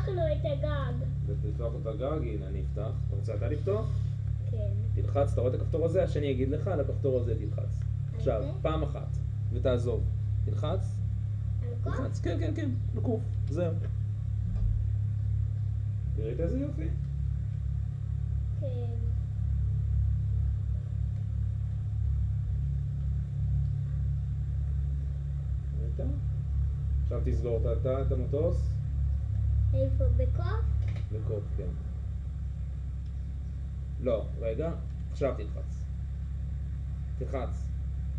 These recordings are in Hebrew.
לו את הגג. לפתוח את הגג, הנה אני אפתח. אתה רוצה אתה לפתוח? כן. תלחץ, אתה רואה את הכפתור הזה? השני יגיד לך, על הכפתור הזה תלחץ. עכשיו, זה? פעם אחת, ותעזוב. תלחץ. על כל? תלחץ, כן, כן, כן, נקוף, זהו. תראית איזה יופי? כן. ראית? עכשיו תסגור את המטוס. איפה? בקוף? לקוף, כן. לא, רגע, עכשיו תלחץ. תלחץ.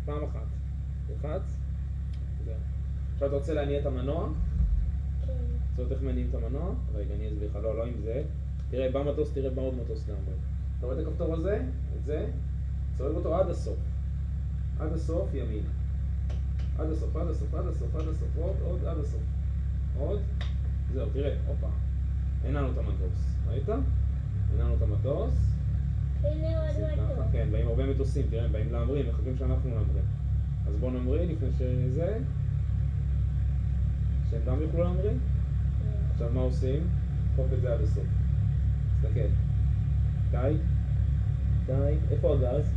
פעם אחת. תלחץ. זהו. עכשיו אתה רוצה להניע את המנוע? כן. רוצה לראות איך מניעים את המנוע? רגע, אני אסביר לך. לא עם זה. תראה, במטוס, תראה בעוד מטוס לעמוד. אתה רואה את הכפתור הזה? את זה? צורג אותו עד הסוף. עד הסוף, ימין. עד הסוף, עד הסוף, עד הסוף, עד הסוף. עוד, עד הסוף. עוד. זהו, תראה, הופה. הנענו את המטוס. ראית? הנענו את המטוס. הנה עוד מטוס. כן, באים הרבה מטוסים, תראה, הם באים להמריא, מחכים שאנחנו נמריא. אז בואו נמריא לפני שזה. שהם גם יוכלו להמריא. עכשיו מה עושים? דחוף את זה עד הסוף. תסתכל. די. די. איפה הגז?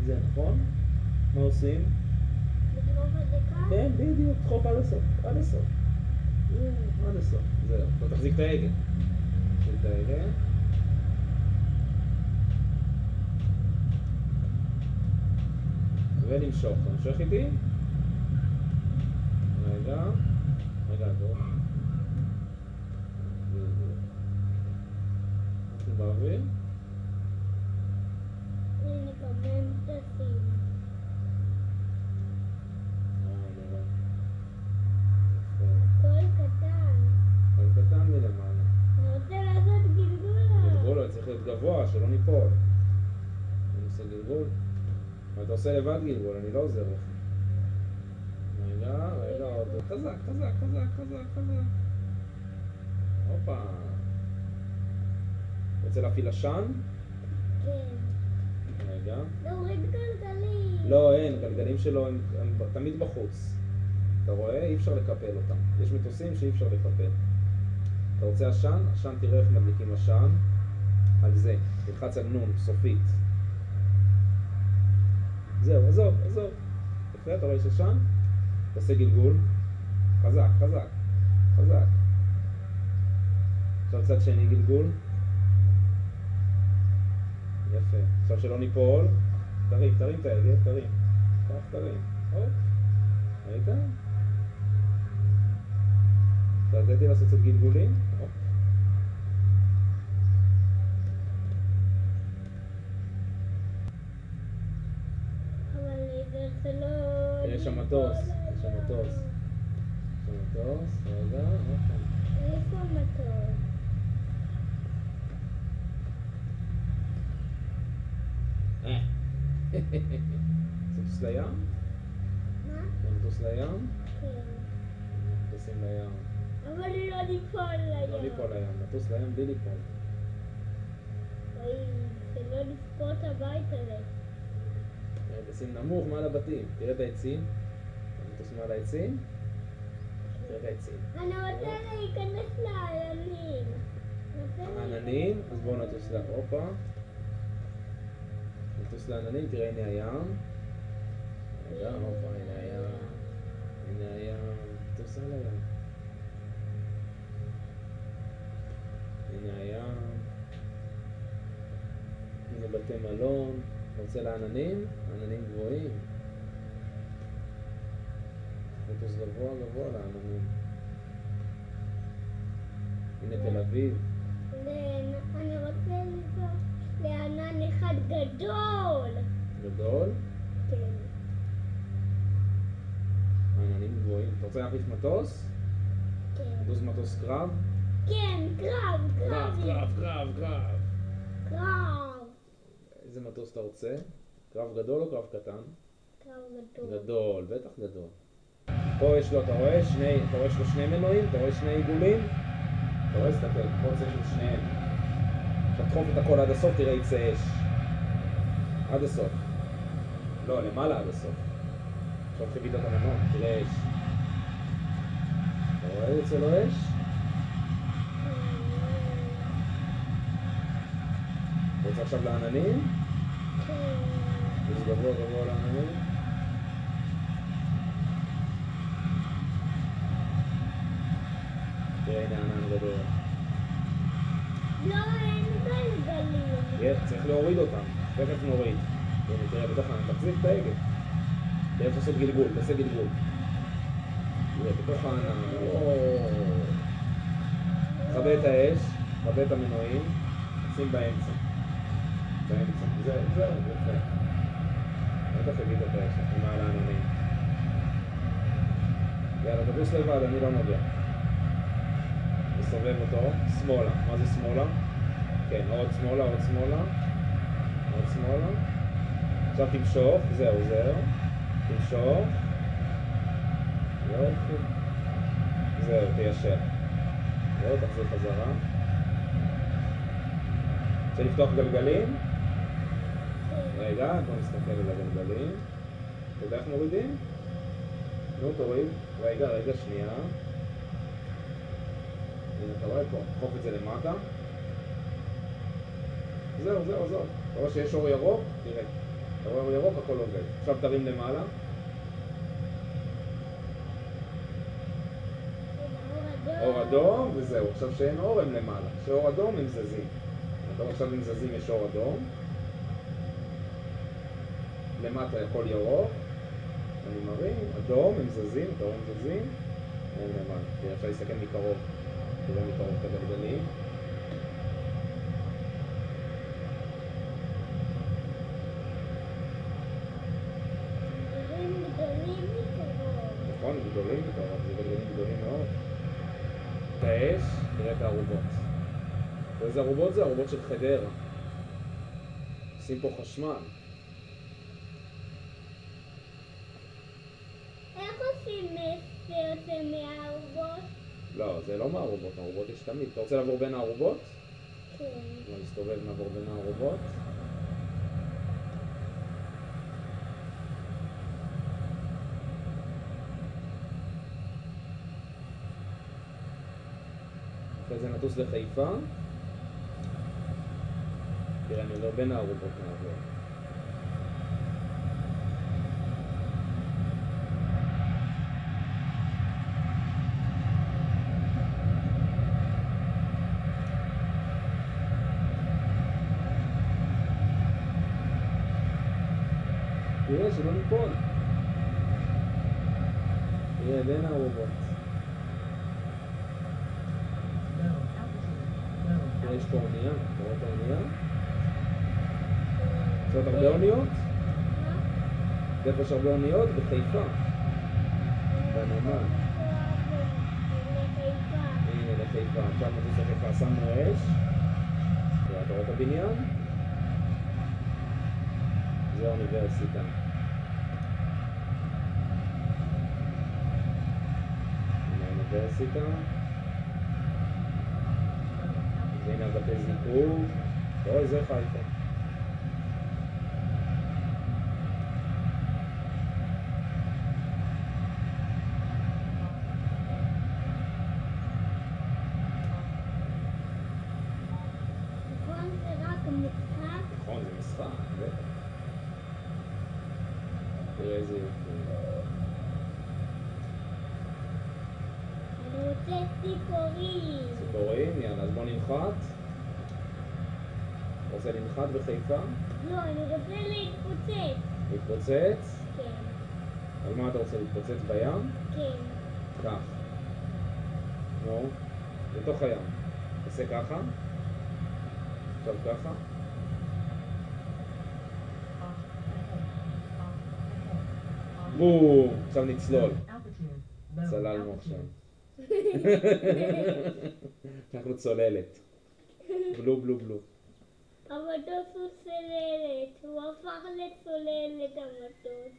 זה נכון? מה עושים? לדחוף את זה כאן? כן, בדיוק. דחוף עד הסוף. עד הסוף. עד הסוף. זהו. בוא תחזיק את ההגה. תחזיק את ההגה. ונמשוך. תמשוך איתי. רגע. רגע, בוא. אנחנו באוויר. הנה קבל מטוסים. נורא. הכל קטן. הכל קטן מלמעלה. אני רוצה לעשות גלגול. גלגול, אבל צריך להיות גבוה, שלא ניפול. אני עושה גלגול. אבל אתה עושה לבד גלגול, אני לא עוזר לך. רגע, רגע, עוד. חזק, חזק, חזק, חזק, חזק. הופה. רוצה להפעיל עשן? כן. רגע. להוריד גלגלים. לא, אין, גלגלים שלו הם תמיד בחוץ. אתה רואה? אי אפשר לקפל אותם. יש מטוסים שאי אפשר לקפל. אתה רוצה עשן? עשן, תראה איך מדליקים עשן. על זה. תלחץ על נון, סופית. זהו, עזוב, עזוב. יפה, אתה רואה יש עשן? תעשה גלגול. חזק, חזק, חזק. עכשיו צד שני גלגול. יפה. עכשיו שלא ניפול. תרים, תרים את ההגה, תרים. כך, תרים. הופ. ראית? תרדתי לעשות קצת גלגולים. הופ. אבל זה לא... יש שם מטוס. יש שם מטוס. יש שם מטוס. רגע. הופ. איפה המטוס? זה מטוס לים? מה? זה מטוס לים? כן. מטוסים לים. אבל לא ליפול לים. לא ליפול לים, מטוס לים בלי ליפול. אוי, שלא לספוט הביתה לב. מטוסים נמוך מעל הבתים. תראה את העצים. מטוס מעל העצים. תראה את העצים. אני רוצה להיכנס לעננים. העננים, אז בואו נטוס הופה. נטוס לעננים, תראה הנה הים. רגע, הופה, הנה הים. הנה הים. נטוס על הים. הנה הים. הנה בתי מלון. אתה רוצה לעננים? עננים גבוהים. נטוס גבוה גבוה לעננים. הנה תל אביב. אני רוצה לנסוע לענן אחד גדול. גדול? כן. עננים גבוהים. אתה רוצה להחליף מטוס? כן. נטוס מטוס קרב? כן, קרב, קרב, קרב. קרב, קרב. קרב. איזה מטוס אתה רוצה? קרב גדול או קרב קטן? קרב גדול. גדול, בטח גדול. פה יש לו, אתה רואה יש לו שני מנועים? אתה רואה שני עיגולים? אתה רואה? תסתכל, פה יש לו שניהם. עכשיו תחוף את הכל עד הסוף, תראה יצא אש. עד הסוף. לא, למעלה עד הסוף. עכשיו חיבית את המנוע, תראה אש. אתה רואה יוצא לו אש? רוצה עכשיו לעננים? כן. יש גבוה גבוה לעננים? תראה, הנה ענן גדול. לא, אין גלגלים. צריך להוריד אותם, תכף נוריד. הנה, תראה, בתוך הענן, תחזיק את ההגה. תראה, צריך לעשות גלגול, תעשה גלגול. תראה, בתוך הענן. תכבה את האש, תכבה את המנועים, שים באמצע. באמצע. זהו, יפה. בטח תגיד את האש, אנחנו מעל העננים. יאללה, תבוס לבד, אני לא נוגע. נסובב אותו, שמאלה. מה זה שמאלה? כן, עוד שמאלה, עוד שמאלה. עוד שמאלה. עכשיו תמשוך, זהו. תמשוך. יופי. זהו, תיישר. זהו, תחזיר חזרה. רוצה לפתוח גלגלים? רגע, בוא נסתכל על הגלגלים. אתה יודע איך מורידים? נו, תוריד. רגע, שנייה. הנה, אתה רואה פה, תחוף את זה למטה. זהו. אתה רואה שיש אור ירוק? תראה. אתה רואה אור ירוק, הכל עובד. עכשיו תרים למעלה. אור אדום, וזהו. עכשיו שאין אור הם למעלה. שאור אדום הם זזים. אתה רואה עכשיו אם זזים יש אור אדום. למטה הכל ירוק. אני מרים, אדום, הם זזים, אתה רואה הם זזים. אין למעלה. תראה, אפשר להסתכל מקרוב. תראה מקרוב את הגלגלים. נכון, גדולים מקרוב, זה גלגלים גדולים מאוד. את האש, תראה את הערובות. ואיזה ערובות זה? ערובות של חדרה. עושים פה חשמל. איך עושים סרט מהערובות? לא, זה לא מהערובות, הערובות יש תמיד. אתה רוצה לעבור בין הערובות? כן. לא, נסתובב, נעבור בין הערובות. אחרי זה נטוס לחיפה. תראה, אני עובר בין הערובות נעבור. תראה, שלא ניפול. תראה, בין הערובות. תראה, יש פה אונייה. אתה רואה את האונייה? יש עוד הרבה אוניות? איפה יש הרבה אוניות? בחיפה. בנמל. הנה, לחיפה. עכשיו נטוס לחיפה. שמנו אש. תראה, אתה רואה את הבניין? זה האוניברסיטה. הנה האוניברסיטה. והנה בתי זיקוק. אוי, זה חיפה. נכון, זה רק משחק? נכון, זה משחק, בטח. תראה איזה יופי. אני רוצה ציפורים. ציפורים, יאללה, אז בוא ננחת. רוצה לנחת בחיפה? לא, אני רוצה להתפוצץ. להתפוצץ? כן. על מה אתה רוצה להתפוצץ? בים? כן. כך. נו, לתוך הים. תעשה ככה. עכשיו ככה. בום! עכשיו נצלול. צללנו עכשיו. אנחנו צוללת. בלו בלו בלו. המטוס הוא צוללת. הוא הפך לצוללת המטוס.